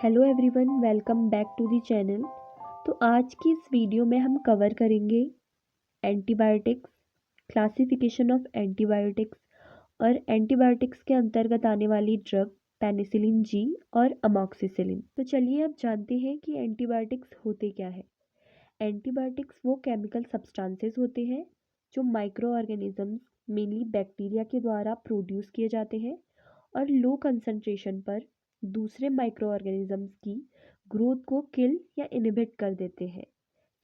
Hello everyone, welcome back to the channel. तो आज की इस वीडियो में हम कवर करेंगे एंटीबायोटिक्स, क्लासिफिकेशन ऑफ एंटीबायोटिक्स और एंटीबायोटिक्स के अंतर्गत आने वाली ड्रग पेनिसिलिन जी और अमॉक्सिसिलिन। तो चलिए अब जानते हैं कि एंटीबायोटिक्स होते क्या है। एंटीबायोटिक्स वो केमिकल सब्सटेंसेस होते हैं जो माइक्रो ऑर्गेनिजम्स मेनली बैक्टीरिया के द्वारा प्रोड्यूस किए जाते हैं और लो कंसंट्रेशन पर दूसरे माइक्रो ऑर्गेनिजम्स की ग्रोथ को किल या इनहिबिट कर देते हैं।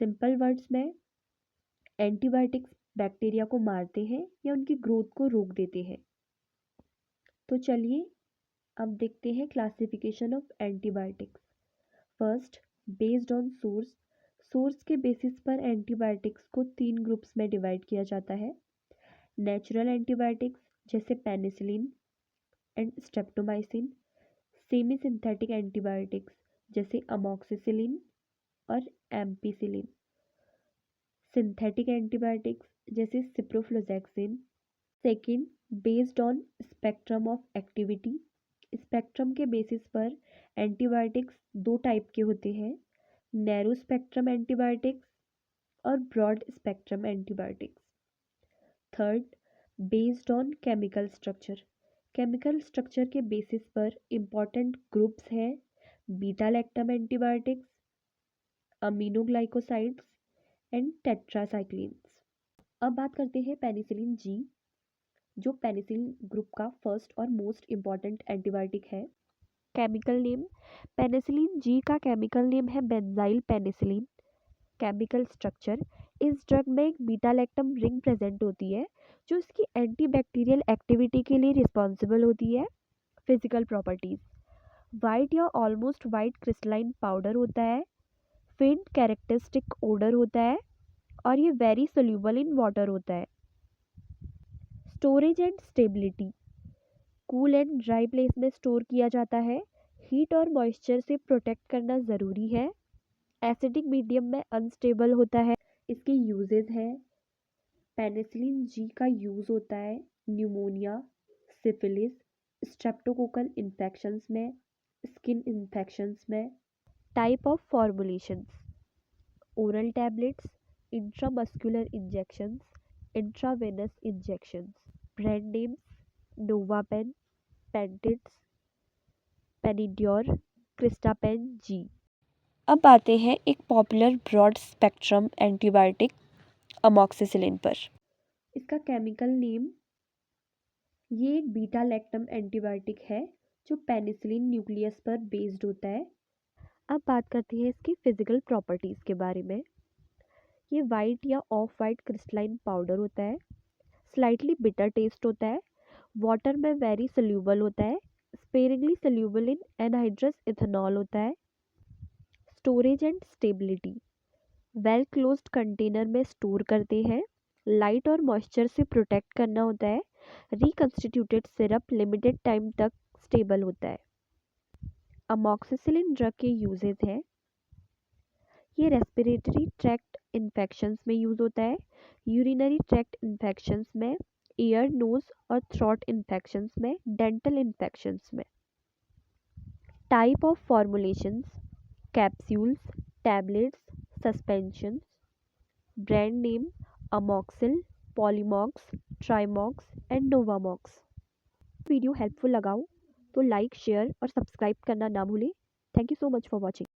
सिंपल वर्ड्स में एंटीबायोटिक्स बैक्टीरिया को मारते हैं या उनकी ग्रोथ को रोक देते हैं। तो चलिए अब देखते हैं classification of antibiotics. First, based on source. Source के बेसिस पर एंटीबायोटिक्स को 3 ग्रुप्स में डिवाइड किया जाता है। नेचुरल एंटीबायोटिक्स जैसे penicillin and streptomycin, semi synthetic antibiotics जैसे अमॉक्सिसिलिन और एम्पिसिलिन, सिंथेटिक एंटीबायोटिक्स जैसे ciprofloxacin. Second, based on spectrum of activity. Spectrum के बेसिस पर एंटीबायोटिक्स 2 टाइप के होते हैं, नैरो स्पेक्ट्रम एंटीबायोटिक्स और broad spectrum antibiotics. Third, based on chemical structure. Chemical structure के बेसिस पर इम्पॉर्टेंट ग्रुप्स हैं beta lactam antibiotics, aminoglycosides and tetracyclines. अब बात करते हैं पेनिसिलिन जी, जो पेनिसिलिन ग्रुप का फर्स्ट और मोस्ट इम्पॉर्टेंट एंटीबायोटिक है। केमिकल नेम, पेनिसिलिन जी का केमिकल नेम है बेंजाइल पेनिसिलिन। केमिकल स्ट्रक्चर, इस ड्रग में एक बीटा लैक्टम रिंग प्रेजेंट होती है जो इसकी एंटीबैक्टीरियल एक्टिविटी के लिए रिस्पॉन्सिबल होती है। फिजिकल प्रॉपर्टीज, वाइट या ऑलमोस्ट वाइट क्रिस्टलाइन पाउडर होता है, फेंट कैरेक्टरिस्टिक ओडर होता है और ये वेरी सोल्यूबल इन वाटर होता है। Storage and stability, cool and dry place में स्टोर किया जाता है। हीट और मॉइस्चर से प्रोटेक्ट करना ज़रूरी है। एसिडिक मीडियम में अनस्टेबल होता है। इसके यूजेस हैं, पेनिसिलिन जी का यूज़ होता है न्यूमोनिया, सिफिलिस, स्ट्रेप्टोकोकल इन्फेक्शंस में, स्किन इन्फेक्शंस में। Type of formulations, oral tablets, intramuscular injections, intravenous injections. Brand names, Novapen, Pentids, Penidure, Crystapen G. अब आते हैं एक popular broad spectrum antibiotic amoxicillin पर। इसका केमिकल नेम, ये एक बीटा लैक्टम एंटीबायोटिक है जो पेनिसिलिन न्यूक्लियस पर बेस्ड होता है। अब बात करते हैं इसकी फिजिकल प्रॉपर्टीज़ के बारे में। ये वाइट या ऑफ वाइट क्रिस्टलाइन पाउडर होता है, स्लाइटली बिटर टेस्ट होता है, वाटर में वेरी सोल्यूबल होता है, sparingly soluble in anhydrous ethanol होता है। Storage and stability, well closed container में स्टोर करते हैं, लाइट और मॉइस्चर से प्रोटेक्ट करना होता है, रिकंस्टिट्यूटेड सिरप लिमिटेड टाइम तक स्टेबल होता है। अमॉक्सिसिलिन ड्रग के यूजेस हैं, ये रेस्पिरेटरी ट्रैक्ट इन्फेक्शंस में यूज़ होता है, यूरिनरी ट्रैक्ट इन्फेक्शंस में, ईयर नोज और थ्रोट इन्फेक्शंस में, डेंटल इन्फेक्शंस में। Type of formulations, capsules, tablets, suspensions. Brand name, Amoxil, Polymox, Trimox and Novamox. Video helpful लगा हो तो लाइक, शेयर और सब्सक्राइब करना ना भूलें। Thank you so much for watching.